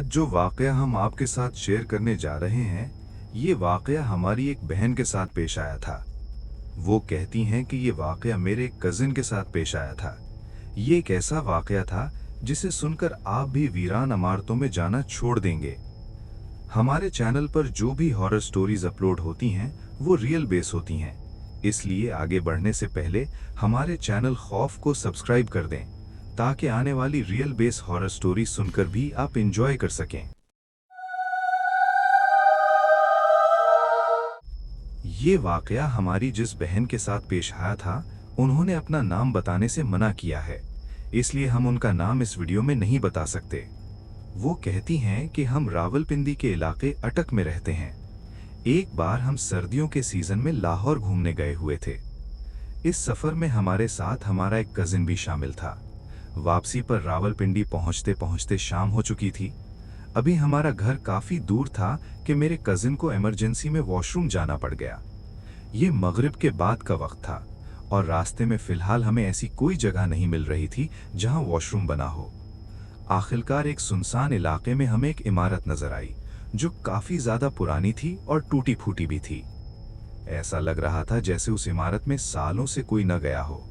जो वाकया हम आपके साथ शेयर करने जा रहे हैं, ये वाकया हमारी एक बहन के साथ पेश आया था। वो कहती हैं कि ये वाकया मेरे एक कजिन के साथ पेश आया था। ये एक ऐसा वाकया था जिसे सुनकर आप भी वीरान इमारतों में जाना छोड़ देंगे। हमारे चैनल पर जो भी हॉरर स्टोरीज अपलोड होती हैं, वो रियल बेस होती हैं। इसलिए आगे बढ़ने से पहले हमारे चैनल खौफ को सब्सक्राइब कर दें, ताकि आने वाली रियल बेस हॉरर स्टोरी सुनकर भी आप एंजॉय कर सकें। ये वाकया हमारी जिस बहन के साथ पेश आया था, उन्होंने अपना नाम बताने से मना किया है, इसलिए हम उनका नाम इस वीडियो में नहीं बता सकते। वो कहती हैं कि हम रावलपिंडी के इलाके अटक में रहते हैं। एक बार हम सर्दियों के सीजन में लाहौर घूमने गए हुए थे। इस सफर में हमारे साथ हमारा एक कजिन भी शामिल था। वापसी पर रावलपिंडी पहुंचते पहुंचते शाम हो चुकी थी। अभी हमारा घर काफी दूर था कि मेरे कजिन को इमरजेंसी में वॉशरूम जाना पड़ गया। ये मगरिब के बाद का वक्त था और रास्ते में फिलहाल हमें ऐसी कोई जगह नहीं मिल रही थी जहां वॉशरूम बना हो। आखिरकार एक सुनसान इलाके में हमें एक इमारत नजर आई, जो काफी ज्यादा पुरानी थी और टूटी फूटी भी थी। ऐसा लग रहा था जैसे उस इमारत में सालों से कोई न गया हो।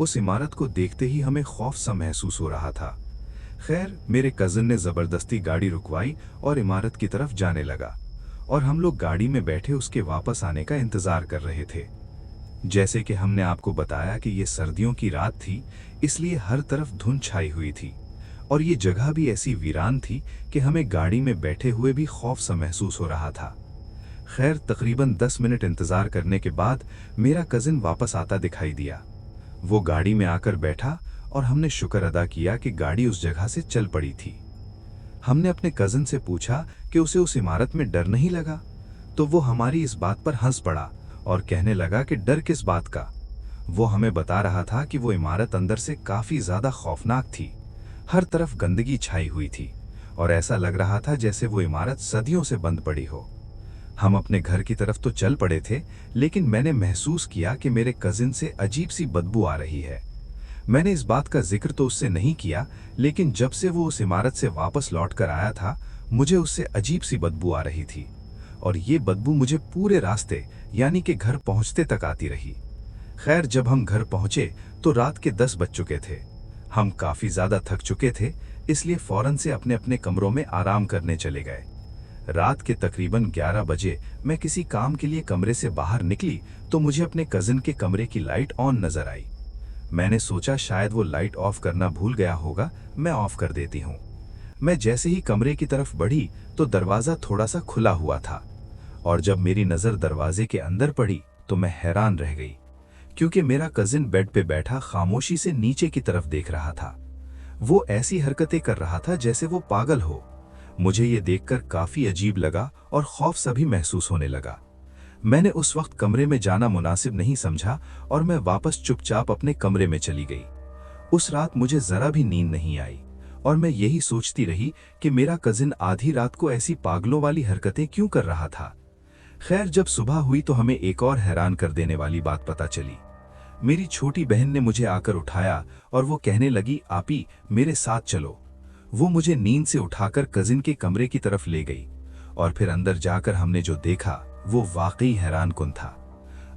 उस इमारत को देखते ही हमें खौफ सा महसूस हो रहा था। खैर, मेरे कजिन ने जबरदस्ती गाड़ी रुकवाई और इमारत की तरफ जाने लगा, और हम लोग गाड़ी में बैठे उसके वापस आने का इंतजार कर रहे थे। जैसे कि हमने आपको बताया कि ये सर्दियों की रात थी, इसलिए हर तरफ धुंध छाई हुई थी और ये जगह भी ऐसी वीरान थी कि हमें गाड़ी में बैठे हुए भी खौफ सा महसूस हो रहा था। खैर, तकरीबन 10 मिनट इंतजार करने के बाद मेरा कजिन वापस आता दिखाई दिया। वो गाड़ी में आकर बैठा और हमने शुक्र अदा किया कि गाड़ी उस जगह से चल पड़ी थी। हमने अपने कजिन से पूछा कि उसे उस इमारत में डर नहीं लगा, तो वो हमारी इस बात पर हंस पड़ा और कहने लगा कि डर किस बात का। वो हमें बता रहा था कि वो इमारत अंदर से काफी ज्यादा खौफनाक थी। हर तरफ गंदगी छाई हुई थी और ऐसा लग रहा था जैसे वो इमारत सदियों से बंद पड़ी हो। हम अपने घर की तरफ तो चल पड़े थे, लेकिन मैंने महसूस किया कि मेरे कजिन से अजीब सी बदबू आ रही है। मैंने इस बात का जिक्र तो उससे नहीं किया, लेकिन जब से वो उस इमारत से वापस लौट कर आया था, मुझे उससे अजीब सी बदबू आ रही थी और ये बदबू मुझे पूरे रास्ते यानी कि घर पहुंचते तक आती रही। खैर, जब हम घर पहुंचे तो रात के 10 बज चुके थे। हम काफी ज्यादा थक चुके थे, इसलिए फौरन से अपने अपने कमरों में आराम करने चले गए। रात के तकरीबन 11 बजे मैं किसी काम के लिए कमरे से बाहर निकली तो मुझे अपने कजिन के कमरे की लाइट ऑन नजर आई। मैंने सोचा शायद वो लाइट ऑफ करना भूल गया होगा, मैं ऑफ कर देती हूँ। मैं जैसे ही कमरे की तरफ बढ़ी तो दरवाजा थोड़ा सा खुला हुआ था, और जब मेरी नजर दरवाजे के अंदर पड़ी तो मैं हैरान रह गई, क्योंकि मेरा कजिन बेड पे बैठा खामोशी से नीचे की तरफ देख रहा था। वो ऐसी हरकतें कर रहा था जैसे वो पागल हो। मुझे ये देखकर काफी अजीब लगा और खौफ सा भी महसूस होने लगा। मैंने उस वक्त कमरे में जाना मुनासिब नहीं समझा और मैं वापस चुपचाप अपने कमरे में चली गई। उस रात मुझे जरा भी नींद नहीं आई और मैं यही सोचती रही कि मेरा कजिन आधी रात को ऐसी पागलों वाली हरकतें क्यों कर रहा था। खैर, जब सुबह हुई तो हमें एक और हैरान कर देने वाली बात पता चली। मेरी छोटी बहन ने मुझे आकर उठाया और वो कहने लगी, आपी मेरे साथ चलो। वो मुझे नींद से उठाकर कजिन के कमरे की तरफ ले गई और फिर अंदर जाकर हमने जो देखा वो वाकई हैरानकुन था।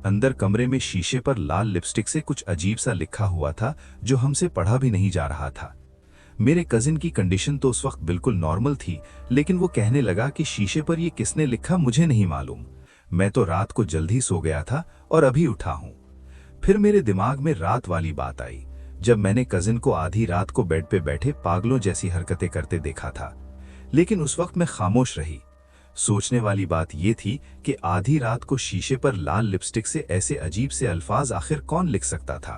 अंदर कमरे में शीशे पर लाल लिपस्टिक से कुछ अजीब सा लिखा हुआ था, जो हमसे पढ़ा भी नहीं जा रहा था। मेरे कजिन की कंडीशन तो उस वक्त बिल्कुल नॉर्मल थी, लेकिन वो कहने लगा कि शीशे पर ये किसने लिखा मुझे नहीं मालूम, मैं तो रात को जल्दी सो गया था और अभी उठा हूं। फिर मेरे दिमाग में रात वाली बात आई, जब मैंने कजिन को आधी रात को बेड पे बैठे पागलों जैसी हरकतें करते देखा था, लेकिन उस वक्त मैं खामोश रही। सोचने वाली बात यह थी कि आधी रात को शीशे पर लाल लिपस्टिक से ऐसे अजीब से अल्फाज आखिर कौन लिख सकता था।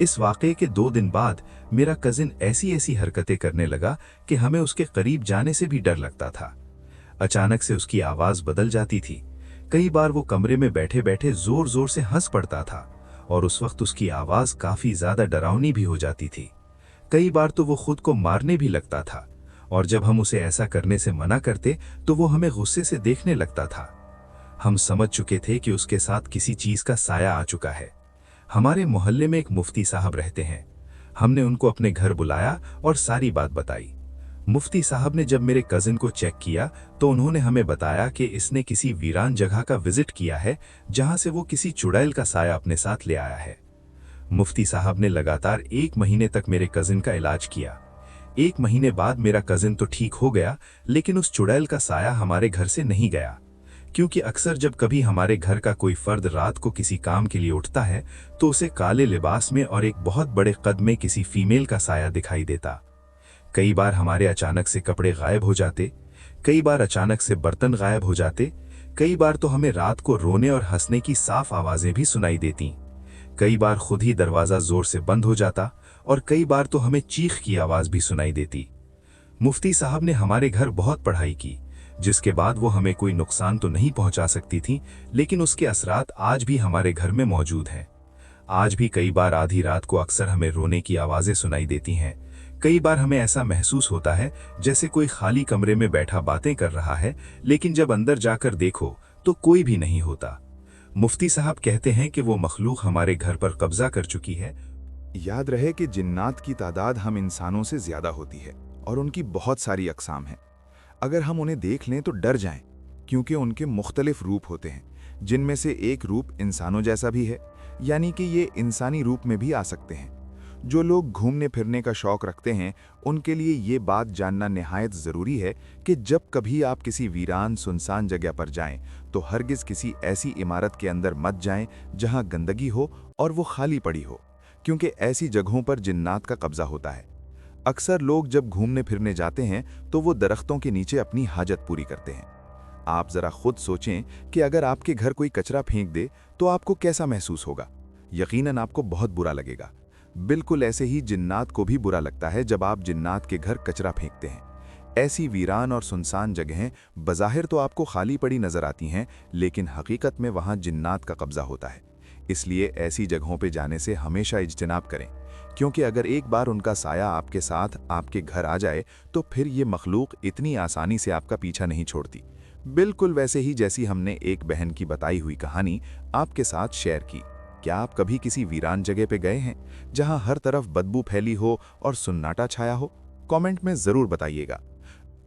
इस वाकये के 2 दिन बाद मेरा कजिन ऐसी ऐसी हरकतें करने लगा कि हमें उसके करीब जाने से भी डर लगता था। अचानक से उसकी आवाज बदल जाती थी। कई बार वो कमरे में बैठे बैठे जोर जोर से हंस पड़ता था और उस वक्त उसकी आवाज काफी ज्यादा डरावनी भी हो जाती थी। कई बार तो वो खुद को मारने भी लगता था, और जब हम उसे ऐसा करने से मना करते तो वो हमें गुस्से से देखने लगता था। हम समझ चुके थे कि उसके साथ किसी चीज का साया आ चुका है। हमारे मोहल्ले में एक मुफ्ती साहब रहते हैं। हमने उनको अपने घर बुलाया और सारी बात बताई। मुफ्ती साहब ने जब मेरे कजिन को चेक किया तो उन्होंने हमें बताया कि इसने किसी वीरान जगह का विजिट किया है जहां से वो किसी चुड़ैल का साया अपने साथ ले आया है। मुफ्ती साहब ने लगातार 1 महीने तक मेरे कजिन का इलाज किया। 1 महीने बाद मेरा कजिन तो ठीक हो गया, लेकिन उस चुड़ैल का साया हमारे घर से नहीं गया, क्योंकि अक्सर जब कभी हमारे घर का कोई फर्द रात को किसी काम के लिए उठता है तो उसे काले लिबास में और एक बहुत बड़े कद में किसी फीमेल का साया दिखाई देता। कई बार हमारे अचानक से कपड़े गायब हो जाते, कई बार अचानक से बर्तन गायब हो जाते, कई बार तो हमें रात को रोने और हंसने की साफ आवाजें भी सुनाई देती। कई बार खुद ही दरवाजा जोर से बंद हो जाता और कई बार तो हमें चीख की आवाज भी सुनाई देती। मुफ्ती साहब ने हमारे घर बहुत पढ़ाई की, जिसके बाद वो हमें कोई नुकसान तो नहीं पहुंचा सकती थी, लेकिन उसके असरात आज भी हमारे घर में मौजूद हैं। आज भी कई बार आधी रात को अक्सर हमें रोने की आवाजें सुनाई देती हैं। कई बार हमें ऐसा महसूस होता है जैसे कोई खाली कमरे में बैठा बातें कर रहा है, लेकिन जब अंदर जाकर देखो तो कोई भी नहीं होता। मुफ्ती साहब कहते हैं कि वो मखलूक हमारे घर पर कब्जा कर चुकी है। याद रहे कि जिन्नात की तादाद हम इंसानों से ज्यादा होती है और उनकी बहुत सारी अकसाम हैं। अगर हम उन्हें देख लें तो डर जाएं, क्योंकि उनके मुख्तलिफ रूप होते हैं, जिनमें से एक रूप इंसानों जैसा भी है, यानी कि ये इंसानी रूप में भी आ सकते हैं। जो लोग घूमने फिरने का शौक रखते हैं उनके लिए ये बात जानना निहायत ज़रूरी है कि जब कभी आप किसी वीरान सुनसान जगह पर जाएं तो हरगिज़ किसी ऐसी इमारत के अंदर मत जाएं जहां गंदगी हो और वो खाली पड़ी हो, क्योंकि ऐसी जगहों पर जिन्नात का कब्जा होता है। अक्सर लोग जब घूमने फिरने जाते हैं तो वो दरख्तों के नीचे अपनी हाजत पूरी करते हैं। आप ज़रा खुद सोचें कि अगर आपके घर कोई कचरा फेंक दे तो आपको कैसा महसूस होगा। यकीनन आपको बहुत बुरा लगेगा। बिल्कुल ऐसे ही जिन्नात को भी बुरा लगता है जब आप जिन्नात के घर कचरा फेंकते हैं। ऐसी वीरान और सुनसान जगहें बज़ाहिर तो आपको खाली पड़ी नजर आती हैं, लेकिन हकीकत में वहां जिन्नात का कब्जा होता है। इसलिए ऐसी जगहों पे जाने से हमेशा इज्तिनाब करें, क्योंकि अगर एक बार उनका साया आपके साथ आपके घर आ जाए तो फिर ये मखलूक इतनी आसानी से आपका पीछा नहीं छोड़ती। बिल्कुल वैसे ही जैसी हमने एक बहन की बताई हुई कहानी आपके साथ शेयर की। क्या आप कभी किसी वीरान जगह पे गए हैं जहां हर तरफ बदबू फैली हो और सुन्नाटा छाया हो? कमेंट में जरूर बताइएगा।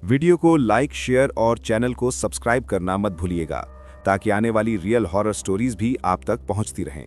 वीडियो को लाइक, शेयर और चैनल को सब्सक्राइब करना मत भूलिएगा, ताकि आने वाली रियल हॉरर स्टोरीज भी आप तक पहुंचती रहें।